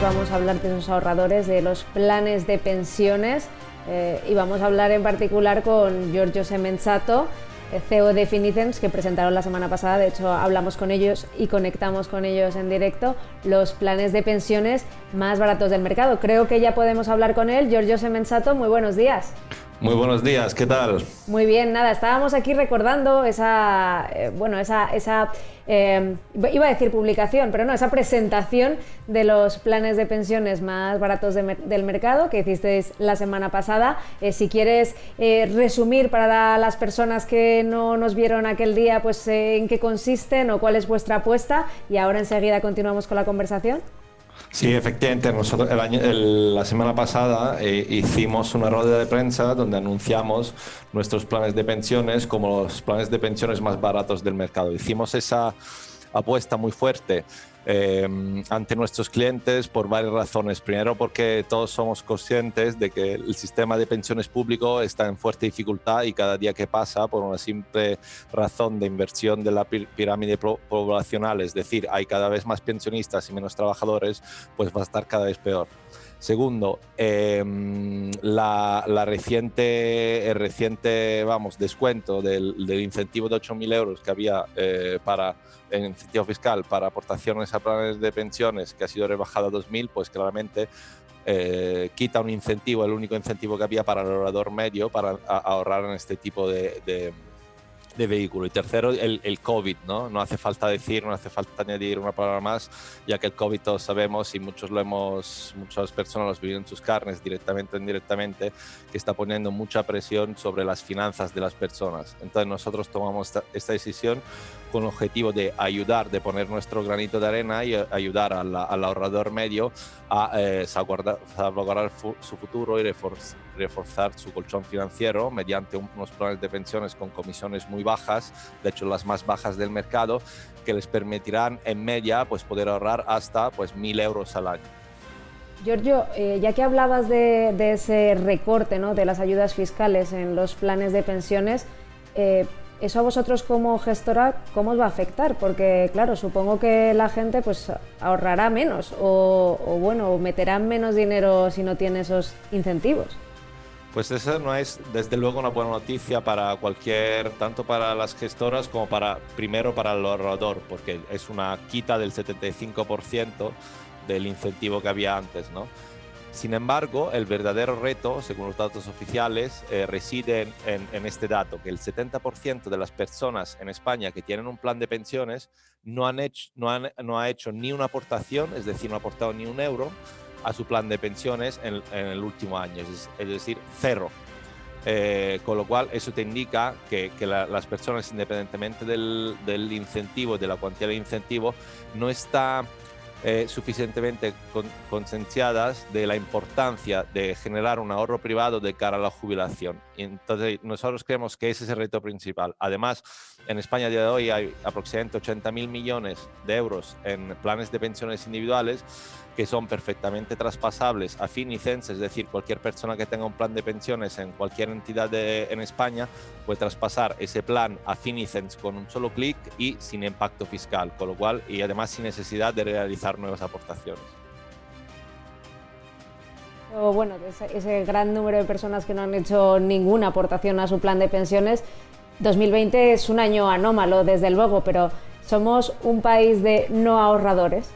vamos a hablar de los ahorradores, de los planes de pensiones, y vamos a hablar en particular con Giorgio Semenzato, CEO de Finicens, que presentaron la semana pasada. De hecho, hablamos con ellos y conectamos con ellos en directo, los planes de pensiones más baratos del mercado. Creo que ya podemos hablar con él. Giorgio Semenzato, muy buenos días. Muy buenos días, ¿qué tal? Muy bien, nada, estábamos aquí recordando esa iba a decir publicación, pero no, esa presentación de los planes de pensiones más baratos del mercado que hicisteis la semana pasada. Si quieres resumir para las personas que no nos vieron aquel día, pues en qué consisten o cuál es vuestra apuesta, y ahora enseguida continuamos con la conversación. Sí, efectivamente, nosotros la semana pasada hicimos una rueda de prensa donde anunciamos nuestros planes de pensiones como los planes de pensiones más baratos del mercado. Hicimos esa apuesta muy fuerte ante nuestros clientes por varias razones. Primero, porque todos somos conscientes de que el sistema de pensiones público está en fuerte dificultad y cada día que pasa, por una simple razón de inversión de la pirámide poblacional, es decir, hay cada vez más pensionistas y menos trabajadores, pues va a estar cada vez peor. Segundo, el reciente descuento del incentivo de 8.000 euros que había en incentivo fiscal para aportaciones a planes de pensiones, que ha sido rebajado a 2.000, pues claramente quita un incentivo, el único incentivo que había para el ahorrador medio para ahorrar en este tipo de vehículo. Y tercero, el COVID, ¿no? No hace falta decir, no hace falta añadir una palabra más, ya que el COVID todos sabemos y muchas personas lo han vivido en sus carnes, directamente o indirectamente, que está poniendo mucha presión sobre las finanzas de las personas. Entonces nosotros tomamos esta decisión con el objetivo de ayudar, de poner nuestro granito de arena y ayudar al ahorrador medio a salvaguardar su futuro y reforzar su colchón financiero mediante unos planes de pensiones con comisiones muy bajas, de hecho las más bajas del mercado, que les permitirán en media pues poder ahorrar hasta 1.000 euros al año. Giorgio, ya que hablabas de ese recorte, ¿no?, de las ayudas fiscales en los planes de pensiones, eso a vosotros como gestora, ¿cómo os va a afectar? Porque claro, supongo que la gente pues ahorrará menos o meterá menos dinero si no tiene esos incentivos. Pues esa no es, desde luego, una buena noticia para tanto para las gestoras como primero para el ahorrador, porque es una quita del 75% del incentivo que había antes, ¿no? Sin embargo, el verdadero reto, según los datos oficiales, reside en este dato, que el 70% de las personas en España que tienen un plan de pensiones no ha hecho ni una aportación, es decir, no ha aportado ni un euro a su plan de pensiones en el último año, es decir, cero. Con lo cual eso te indica que las personas, independientemente del incentivo, de la cuantía del incentivo, no está suficientemente concienciadas de la importancia de generar un ahorro privado de cara a la jubilación. Y entonces nosotros creemos que ese es el reto principal. Además, en España a día de hoy hay aproximadamente 80.000 millones de euros en planes de pensiones individuales que son perfectamente traspasables a Finicens, es decir, cualquier persona que tenga un plan de pensiones en cualquier entidad en España puede traspasar ese plan a Finicens con un solo clic y sin impacto fiscal, con lo cual, y además sin necesidad de realizar nuevas aportaciones. Bueno, ese gran número de personas que no han hecho ninguna aportación a su plan de pensiones, 2020 es un año anómalo, desde luego, pero ¿somos un país de no ahorradores?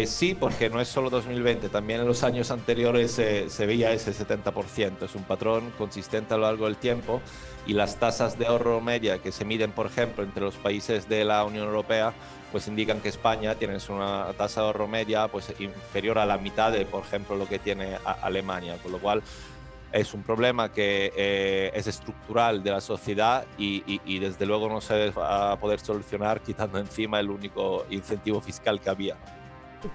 Sí, porque no es solo 2020, también en los años anteriores se veía ese 70%. Es un patrón consistente a lo largo del tiempo y las tasas de ahorro media que se miden, por ejemplo, entre los países de la Unión Europea, pues indican que España tiene una tasa de ahorro media pues inferior a la mitad de, por ejemplo, lo que tiene Alemania, con lo cual es un problema que es estructural de la sociedad y desde luego no se va a poder solucionar quitando encima el único incentivo fiscal que había.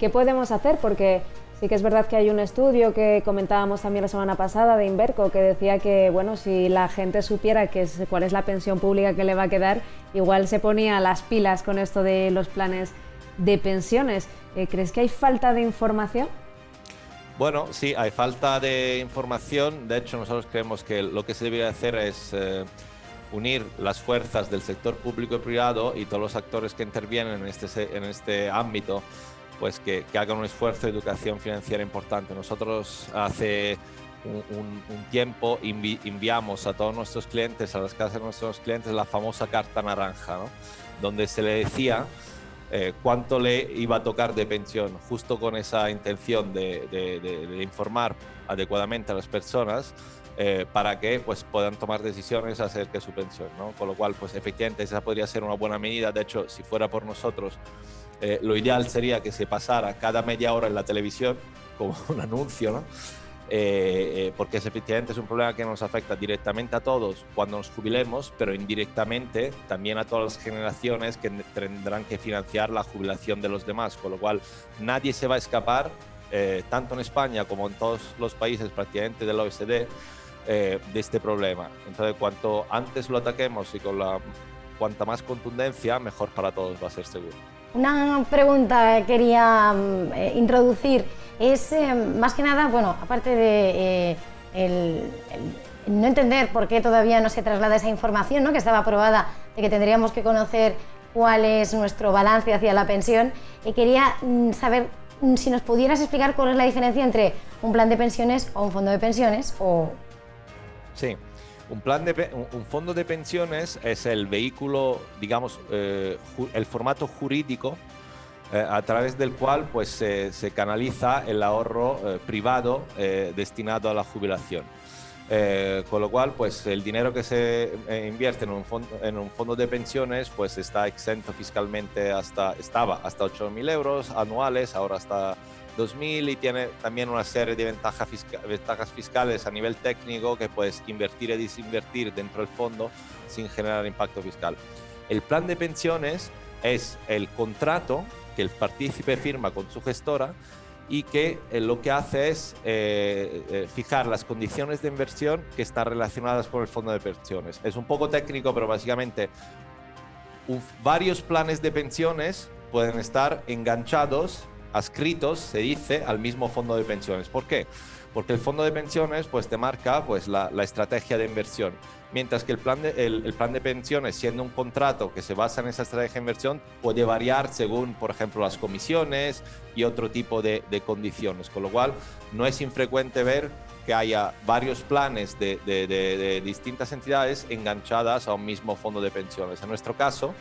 ¿Qué podemos hacer? Porque sí que es verdad que hay un estudio que comentábamos también la semana pasada de Inverco que decía que, bueno, si la gente supiera cuál es la pensión pública que le va a quedar, igual se ponía las pilas con esto de los planes de pensiones. ¿Crees que hay falta de información? Bueno, sí, hay falta de información. De hecho, nosotros creemos que lo que se debería hacer es unir las fuerzas del sector público y privado y todos los actores que intervienen en este ámbito pues que hagan un esfuerzo de educación financiera importante. Nosotros hace un tiempo enviamos a todos nuestros clientes, a las casas de nuestros clientes, la famosa carta naranja, ¿no? Donde se le decía cuánto le iba a tocar de pensión, justo con esa intención de informar adecuadamente a las personas para que pues, puedan tomar decisiones acerca de su pensión, ¿no? Con lo cual, pues efectivamente esa podría ser una buena medida. De hecho, si fuera por nosotros, lo ideal sería que se pasara cada media hora en la televisión como un anuncio, ¿no? Porque efectivamente es un problema que nos afecta directamente a todos cuando nos jubilemos, pero indirectamente también a todas las generaciones que tendrán que financiar la jubilación de los demás, con lo cual nadie se va a escapar, tanto en España como en todos los países prácticamente del OECD, de este problema. Entonces, cuanto antes lo ataquemos y con cuanta más contundencia, mejor para todos va a ser seguro. Una pregunta que quería introducir es, más que nada, bueno, aparte de el no entender por qué todavía no se traslada esa información, ¿no?, que estaba aprobada, de que tendríamos que conocer cuál es nuestro balance hacia la pensión, quería saber si nos pudieras explicar cuál es la diferencia entre un plan de pensiones o un fondo de pensiones. Sí. Un fondo de pensiones es el vehículo, digamos, el formato jurídico a través del cual pues, se canaliza el ahorro privado destinado a la jubilación. Con lo cual, pues, el dinero que se invierte en un fondo de pensiones pues, está exento fiscalmente estaba hasta 8.000 euros anuales, ahora hasta 2.000, y tiene también una serie de ventajas fiscales a nivel técnico que puedes invertir y desinvertir dentro del fondo sin generar impacto fiscal. El plan de pensiones es el contrato que el partícipe firma con su gestora y que lo que hace es fijar las condiciones de inversión que están relacionadas con el fondo de pensiones. Es un poco técnico, pero básicamente varios planes de pensiones pueden estar enganchados, adscritos, se dice, al mismo fondo de pensiones. ¿Por qué? Porque el fondo de pensiones pues, te marca pues, la estrategia de inversión, mientras que el plan de pensiones, siendo un contrato que se basa en esa estrategia de inversión, puede variar según, por ejemplo, las comisiones y otro tipo de condiciones, con lo cual no es infrecuente ver que haya varios planes de distintas entidades enganchadas a un mismo fondo de pensiones. En nuestro caso,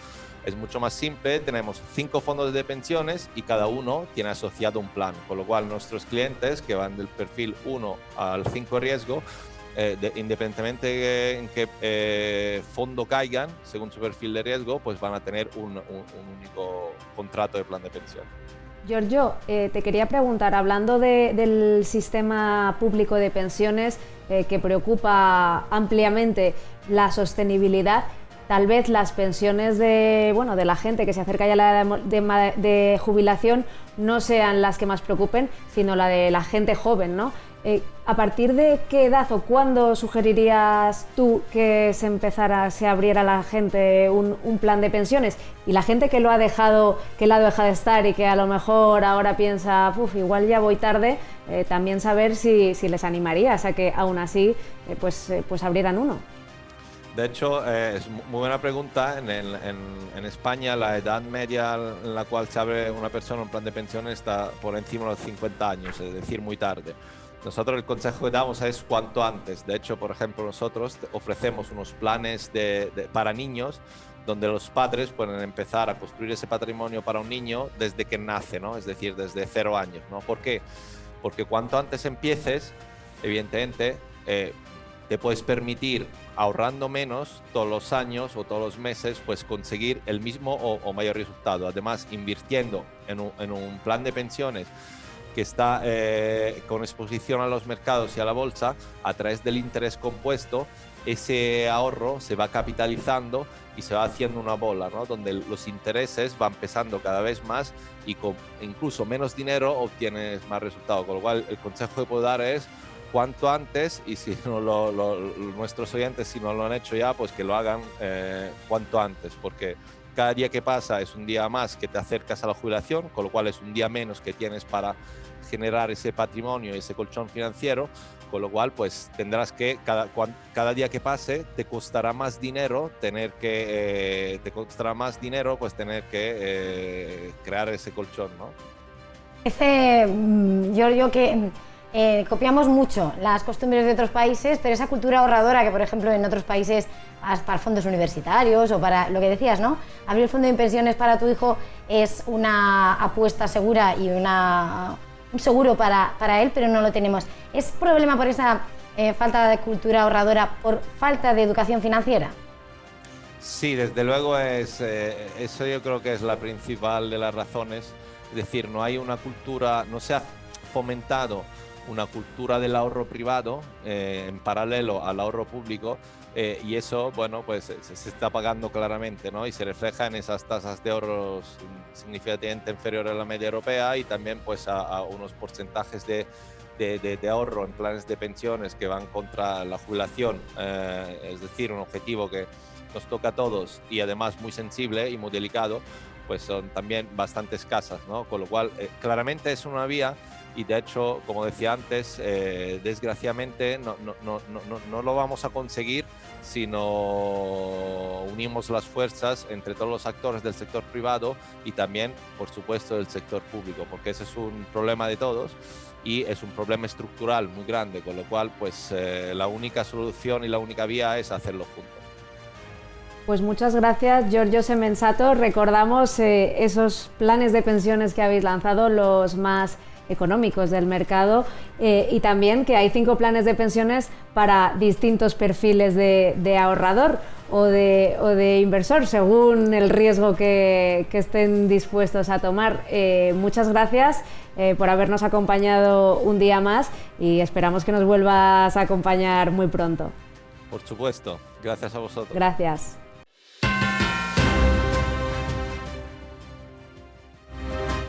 es mucho más simple, tenemos 5 fondos de pensiones y cada uno tiene asociado un plan, con lo cual nuestros clientes que van del perfil 1 al 5 riesgo, independientemente en qué fondo caigan, según su perfil de riesgo, pues van a tener un único contrato de plan de pensión. Giorgio, te quería preguntar, hablando del sistema público de pensiones que preocupa ampliamente la sostenibilidad, tal vez las pensiones de la gente que se acerca ya a la edad de jubilación no sean las que más preocupen, sino la de la gente joven, ¿no? ¿A partir de qué edad o cuándo sugerirías tú que se abriera a la gente un plan de pensiones? Y la gente que lo ha dejado de estar y que a lo mejor ahora piensa, igual ya voy tarde, también saber si les animarías a que aún así pues abrieran uno. De hecho, es muy buena pregunta. En España la edad media en la cual se abre una persona un plan de pensiones está por encima de los 50 años, es decir, muy tarde. Nosotros el consejo que damos es cuanto antes. De hecho, por ejemplo, nosotros ofrecemos unos planes para niños donde los padres pueden empezar a construir ese patrimonio para un niño desde que nace, ¿no? Es decir, desde 0 años, ¿no? ¿Por qué? Porque cuanto antes empieces, evidentemente, te puedes permitir, ahorrando menos todos los años o todos los meses, pues conseguir el mismo o mayor resultado. Además, invirtiendo en un plan de pensiones que está con exposición a los mercados y a la bolsa, a través del interés compuesto, ese ahorro se va capitalizando y se va haciendo una bola, ¿no? Donde los intereses van pesando cada vez más y con incluso menos dinero obtienes más resultados. Con lo cual, el consejo que puedo dar es cuanto antes, y si no nuestros oyentes si no lo han hecho ya, pues que lo hagan cuanto antes, porque cada día que pasa es un día más que te acercas a la jubilación, con lo cual es un día menos que tienes para generar ese patrimonio y ese colchón financiero, con lo cual pues tendrás que cada día que pase te costará más dinero tener que crear ese colchón, ¿no? Giorgio, que copiamos mucho las costumbres de otros países, pero esa cultura ahorradora que, por ejemplo, en otros países para fondos universitarios o para lo que decías, ¿no? Abrir el fondo de pensiones para tu hijo es una apuesta segura y un seguro para él, pero no lo tenemos. ¿Es problema por esa falta de cultura ahorradora, por falta de educación financiera? Sí, desde luego eso yo creo que es la principal de las razones. Es decir, no hay una cultura, no se ha fomentado una cultura del ahorro privado en paralelo al ahorro público, y eso, bueno, pues se está pagando claramente, ¿no? Y se refleja en esas tasas de ahorros significativamente inferiores a la media europea y también pues a unos porcentajes de ahorro en planes de pensiones que van contra la jubilación, es decir, un objetivo que nos toca a todos y además muy sensible y muy delicado, pues son también bastante escasas, ¿no? Con lo cual, claramente es una vía. Y de hecho, como decía antes, desgraciadamente no lo vamos a conseguir si no unimos las fuerzas entre todos los actores del sector privado y también, por supuesto, del sector público, porque ese es un problema de todos y es un problema estructural muy grande, con lo cual pues la única solución y la única vía es hacerlo juntos. Pues muchas gracias, Giorgio Semenzato. Recordamos esos planes de pensiones que habéis lanzado, los más económicos del mercado, y también que hay 5 planes de pensiones para distintos perfiles de ahorrador o de inversor, según el riesgo que estén dispuestos a tomar. Muchas gracias por habernos acompañado un día más y esperamos que nos vuelvas a acompañar muy pronto. Por supuesto, gracias a vosotros. Gracias.